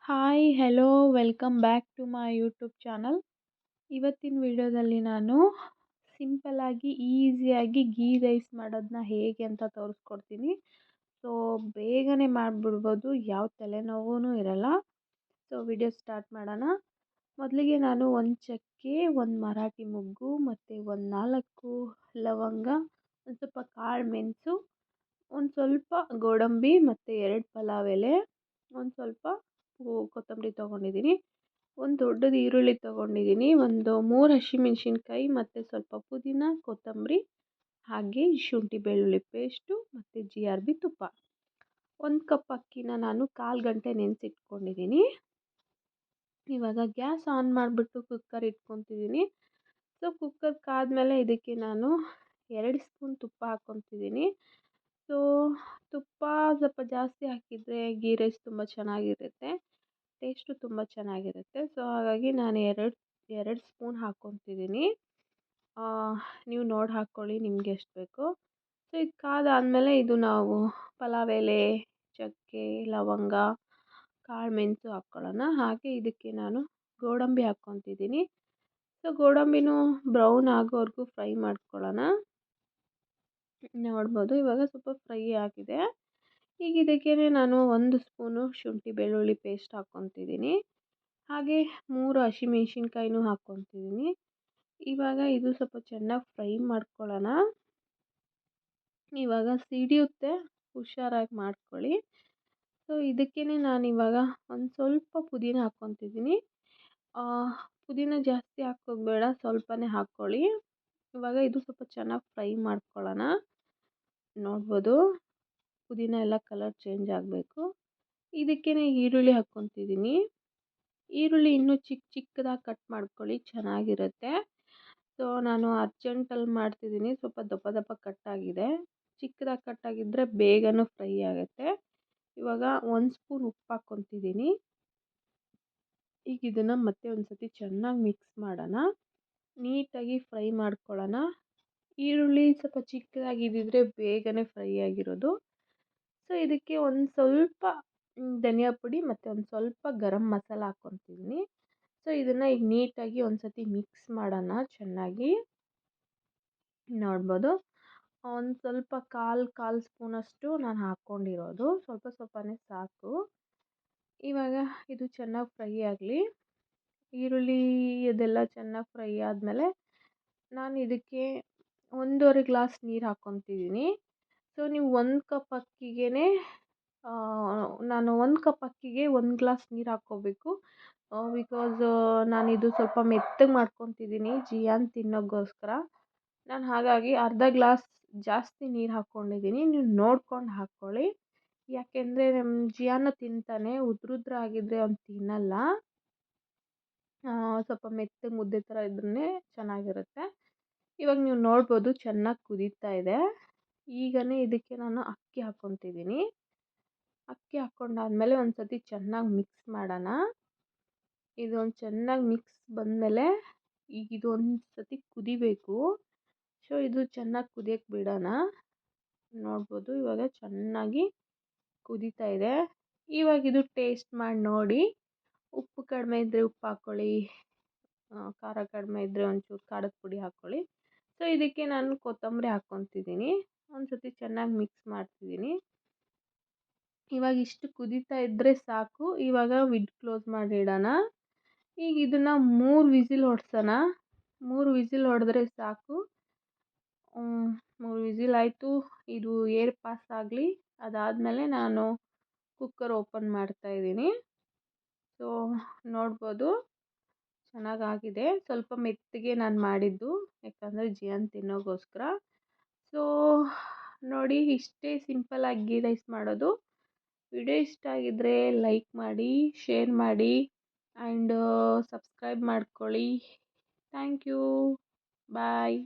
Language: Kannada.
Hi hello welcome back to my YouTube channel. ಇವತ್ತಿನ ವಿಡಿಯೋದಲ್ಲಿ ನಾನು ಸಿಂಪಲ್ಲಾಗಿ ಈಸಿಯಾಗಿ ಗೀ ರೈಸ್ ಮಾಡೋದನ್ನ ಹೇಗೆ ಅಂತ ತೋರಿಸ್ಕೊಡ್ತೀನಿ. ಸೊ ಬೇಗನೆ ಮಾಡಿಬಿಡ್ಬೋದು, ಯಾವ ತಲೆನೋವೂ ಇರಲ್ಲ. ಸೊ ವಿಡಿಯೋ ಸ್ಟಾರ್ಟ್ ಮಾಡೋಣ. ಮೊದಲಿಗೆ ನಾನು ಒಂದು ಚಕ್ಕೆ, ಒಂದು ಮರಾಠಿ ಮೊಗ್ಗು ಮತ್ತು ಒಂದು 4 ಲವಂಗ, ಒಂದು ಸ್ವಲ್ಪ ಕಾಳು ಮೆಣಸು, ಒಂದು ಸ್ವಲ್ಪ ಗೋಡಂಬಿ ಮತ್ತು 2 ಪಲಾವ್ ಎಲೆ, ಒಂದು ಸ್ವಲ್ಪ ಕೊತ್ತಂಬರಿ ತೊಗೊಂಡಿದ್ದೀನಿ, ಒಂದು ದೊಡ್ಡದು ಈರುಳ್ಳಿ ತೊಗೊಂಡಿದ್ದೀನಿ, ಒಂದು 3 ಹಸಿಮೆಣ್ಸಿನ್ಕಾಯಿ ಮತ್ತು ಸ್ವಲ್ಪ ಪುದೀನ, ಕೊತ್ತಂಬರಿ, ಹಾಗೆ ಶುಂಠಿ ಬೆಳ್ಳುಳ್ಳಿ ಪೇಸ್ಟು ಮತ್ತು GRB ತುಪ್ಪ. 1 ಕಪ್ ಅಕ್ಕಿನ ನಾನು 1/4 ಗಂಟೆ ನೆನೆಸಿಟ್ಕೊಂಡಿದ್ದೀನಿ. ಇವಾಗ ಗ್ಯಾಸ್ ಆನ್ ಮಾಡಿಬಿಟ್ಟು ಕುಕ್ಕರ್ ಇಟ್ಕೊತಿದ್ದೀನಿ. ಸೊ ಕುಕ್ಕರ್ ಕಾದ್ಮೇಲೆ ಇದಕ್ಕೆ ನಾನು 2 ಸ್ಪೂನ್ ತುಪ್ಪ ಹಾಕ್ಕೊತಿದ್ದೀನಿ. ಸೊ ತುಪ್ಪ ಸ್ವಲ್ಪ ಜಾಸ್ತಿ ಹಾಕಿದರೆ ಗೀ ರೈಸ್ ತುಂಬ ಚೆನ್ನಾಗಿರುತ್ತೆ, ಟೇಸ್ಟು ತುಂಬ ಚೆನ್ನಾಗಿರುತ್ತೆ. ಸೊ ಹಾಗಾಗಿ ನಾನು ಎರಡು ಸ್ಪೂನ್ ಹಾಕ್ಕೊತಿದ್ದೀನಿ. ನೀವು ನೋಡಿ ಹಾಕ್ಕೊಳ್ಳಿ ನಿಮ್ಗೆ ಎಷ್ಟು ಬೇಕೋ. ಸೊ ಇದು ಕಾದಾದಮೇಲೆ ಇದು ನಾವು ಪಲಾವ್ ಎಲೆ, ಚಕ್ಕೆ, ಲವಂಗ, ಕಾಳು ಮೆಣಸು ಹಾಕ್ಕೊಳ್ಳೋಣ. ಹಾಗೆ ಇದಕ್ಕೆ ನಾನು ಗೋಡಂಬಿ ಹಾಕ್ಕೊತಿದ್ದೀನಿ. ಸೊ ಗೋಡಂಬಿನೂ ಬ್ರೌನ್ ಆಗೋವರೆಗೂ ಫ್ರೈ ಮಾಡ್ಕೊಳ್ಳೋಣ. ನೋಡ್ಬೋದು ಇವಾಗ ಸ್ವಲ್ಪ ಫ್ರೈ ಆಗಿದೆ. ಈಗ ಇದಕ್ಕೆ ನಾನು 1 ಸ್ಪೂನು ಶುಂಠಿ ಬೆಳ್ಳುಳ್ಳಿ ಪೇಸ್ಟ್ ಹಾಕ್ಕೊತಿದ್ದೀನಿ. ಹಾಗೆ 3 ಹಸಿಮೆಣ್ಸಿನ್ಕಾಯಿನೂ ಹಾಕ್ಕೊತಿದ್ದೀನಿ. ಇವಾಗ ಇದು ಸ್ವಲ್ಪ ಚೆನ್ನಾಗಿ ಫ್ರೈ ಮಾಡ್ಕೊಳ್ಳೋಣ. ಇವಾಗ ಸಿಡಿಯುತ್ತೆ, ಹುಷಾರಾಗಿ ಮಾಡ್ಕೊಳ್ಳಿ. ಸೊ ಇದಕ್ಕೇ ನಾನಿವಾಗ ಒಂದು ಸ್ವಲ್ಪ ಪುದೀನ ಹಾಕ್ಕೊತಿದ್ದೀನಿ. ಪುದೀನ ಜಾಸ್ತಿ ಹಾಕೋದು ಬೇಡ, ಸ್ವಲ್ಪನೇ ಹಾಕ್ಕೊಳ್ಳಿ. ಇವಾಗ ಇದು ಸ್ವಲ್ಪ ಚೆನ್ನಾಗಿ ಫ್ರೈ ಮಾಡ್ಕೊಳ್ಳೋಣ. ನೋಡ್ಬೋದು ಪುದೀನ ಎಲ್ಲ ಕಲರ್ ಚೇಂಜ್ ಆಗಬೇಕು. ಇದಕ್ಕೇ ಈರುಳ್ಳಿ ಹಾಕ್ಕೊತಿದ್ದೀನಿ. ಈರುಳ್ಳಿ ಇನ್ನೂ ಚಿಕ್ಕದಾಗಿ ಕಟ್ ಮಾಡ್ಕೊಳ್ಳಿ, ಚೆನ್ನಾಗಿರುತ್ತೆ. ಸೊ ನಾನು ಅರ್ಜೆಂಟಲ್ಲಿ ಮಾಡ್ತಿದ್ದೀನಿ, ಸ್ವಲ್ಪ ದಪ್ಪ ದಪ್ಪ ಕಟ್ಟಾಗಿದೆ. ಚಿಕ್ಕದಾಗಿ ಕಟ್ಟಾಗಿದ್ದರೆ ಬೇಗನೂ ಫ್ರೈ ಆಗುತ್ತೆ. ಇವಾಗ 1 ಸ್ಪೂನ್ ಉಪ್ಪು ಹಾಕ್ಕೊತಿದ್ದೀನಿ. ಈಗ ಇದನ್ನು ಮತ್ತೆ ಒಂದು ಸತಿ ಚೆನ್ನಾಗಿ ಮಿಕ್ಸ್ ಮಾಡೋಣ. ನೀಟಾಗಿ ಫ್ರೈ ಮಾಡ್ಕೊಳ್ಳೋಣ. ಈರುಳ್ಳಿ ಸ್ವಲ್ಪ ಚಿಕ್ಕದಾಗಿದ್ದಿದ್ರೆ ಬೇಗನೆ ಫ್ರೈ ಆಗಿರೋದು. ಸೊ ಇದಕ್ಕೆ ಒಂದು ಸ್ವಲ್ಪ ಧನಿಯಾ ಪುಡಿ ಮತ್ತು ಒಂದು ಸ್ವಲ್ಪ ಗರಂ ಮಸಾಲ ಹಾಕ್ಕೊತಿದ್ದೀನಿ. ಸೊ ಇದನ್ನು ಈಗ ನೀಟಾಗಿ ಒಂದು ಸತಿ ಮಿಕ್ಸ್ ಮಾಡೋಣ ಚೆನ್ನಾಗಿ. ನೋಡ್ಬೋದು ಒಂದು ಸ್ವಲ್ಪ ಕಾಲು ಸ್ಪೂನಷ್ಟು ನಾನು ಹಾಕ್ಕೊಂಡಿರೋದು, ಸ್ವಲ್ಪನೇ ಸಾಕು. ಇವಾಗ ಇದು ಚೆನ್ನಾಗಿ ಫ್ರೈ ಆಗಲಿ. ಈರುಳ್ಳಿ ಇದೆಲ್ಲ ಚೆನ್ನಾಗಿ ಫ್ರೈ ಆದಮೇಲೆ ನಾನು ಇದಕ್ಕೆ 1.5 ಗ್ಲಾಸ್ ನೀರು ಹಾಕ್ಕೊತಿದ್ದೀನಿ. ಸೊ ನೀವು 1 ಕಪ್ ಅಕ್ಕಿಗೆ ನಾನು 1 ಕಪ್ ಅಕ್ಕಿಗೆ 1 ಗ್ಲಾಸ್ ನೀರು ಹಾಕ್ಕೋಬೇಕು. ಬಿಕಾಸ್ ನಾನಿದು ಸ್ವಲ್ಪ ಮೆತ್ತಗೆ ಮಾಡ್ಕೊತಿದ್ದೀನಿ ಜಿಯಾನ್ ತಿನ್ನೋಕ್ಕೋಸ್ಕರ. ನಾನು ಹಾಗಾಗಿ ಅರ್ಧ ಗ್ಲಾಸ್ ಜಾಸ್ತಿ ನೀರು ಹಾಕ್ಕೊಂಡಿದ್ದೀನಿ. ನೀವು ನೋಡ್ಕೊಂಡು ಹಾಕ್ಕೊಳ್ಳಿ, ಯಾಕೆಂದರೆ ನಮ್ಮ ಜಿಯಾನ ತಿಂತಾನೆ. ಉದ್ರುದ್ರಾಗಿದ್ದರೆ ಅವ್ನು ತಿನ್ನಲ್ಲ. ಸ್ವಲ್ಪ ಮೆತ್ತಗೆ ಮುದ್ದೆ ಥರ ಇದ್ರೇ ಚೆನ್ನಾಗಿರುತ್ತೆ. ಇವಾಗ ನೀವು ನೋಡ್ಬೋದು ಚೆನ್ನಾಗಿ ಕುದೀತಾ ಇದೆ. ಈಗನೇ ಇದಕ್ಕೆ ನಾನು ಅಕ್ಕಿ ಹಾಕ್ಕೊತಿದ್ದೀನಿ. ಅಕ್ಕಿ ಹಾಕ್ಕೊಂಡಾದ್ಮೇಲೆ ಒಂದು ಸತಿ ಚೆನ್ನಾಗಿ ಮಿಕ್ಸ್ ಮಾಡೋಣ. ಇದೊಂದು ಚೆನ್ನಾಗಿ ಮಿಕ್ಸ್ ಬಂದಮೇಲೆ ಈಗ ಇದು ಒಂದು ಸತಿ ಕುದಿಬೇಕು. ಸೊ ಇದು ಚೆನ್ನಾಗಿ ಕುದಿಯೋಕ್ಕೆ ಬಿಡೋಣ. ನೋಡ್ಬೋದು ಇವಾಗ ಚೆನ್ನಾಗಿ ಕುದೀತಾ ಇದೆ. ಇವಾಗ ಇದು ಟೇಸ್ಟ್ ಮಾಡಿ ನೋಡಿ. ಉಪ್ಪು ಕಡಿಮೆ ಇದ್ದರೆ ಉಪ್ಪು ಹಾಕ್ಕೊಳ್ಳಿ, ಖಾರ ಕಡಿಮೆ ಇದ್ದರೆ ಒಂಚೂರು ಖಾರದ ಪುಡಿ ಹಾಕ್ಕೊಳ್ಳಿ. ಸೊ ಇದಕ್ಕೆ ನಾನು ಕೊತ್ತಂಬರಿ ಹಾಕ್ಕೊತಿದ್ದೀನಿ. ಒಂದು ಸತಿ ಚೆನ್ನಾಗಿ ಮಿಕ್ಸ್ ಮಾಡ್ತಿದ್ದೀನಿ. ಇವಾಗ ಇಷ್ಟು ಕುದೀತಾ ಇದ್ದರೆ ಸಾಕು. ಇವಾಗ ವಿಡ್ ಕ್ಲೋಸ್ ಮಾಡಿಡೋಣ. ಈಗ ಇದನ್ನು 3 ವಿಸಿಲ್ ಹೊಡ್ಸೋಣ. 3 ವಿಸಿಲ್ ಹೊಡೆದ್ರೆ ಸಾಕು. 3 ವಿಸಿಲ್ ಆಯಿತು. ಇದು ಏರ್ ಪಾಸ್ ಆಗಲಿ. ಅದಾದಮೇಲೆ ನಾನು ಕುಕ್ಕರ್ ಓಪನ್ ಮಾಡ್ತಾಯಿದ್ದೀನಿ. ಸೊ ನೋಡ್ಬೋದು ಚೆನ್ನಾಗಾಗಿದೆ. ಸ್ವಲ್ಪ ಮೆತ್ತಗೆ ನಾನು ಮಾಡಿದ್ದು, ಯಾಕಂದರೆ ಜಿಯಾನ್ ತಿನ್ನೋಕ್ಕೋಸ್ಕರ. ಸೊ ನೋಡಿ ಇಷ್ಟೇ ಸಿಂಪಲ್ಲಾಗಿ ಗೀ ರೈಸ್ ಮಾಡೋದು. ವಿಡಿಯೋ ಇಷ್ಟ ಆಗಿದ್ದರೆ ಲೈಕ್ ಮಾಡಿ, ಶೇರ್ ಮಾಡಿ ಆ್ಯಂಡ್ ಸಬ್ಸ್ಕ್ರೈಬ್ ಮಾಡ್ಕೊಳ್ಳಿ. Thank you. ಬಾಯ್.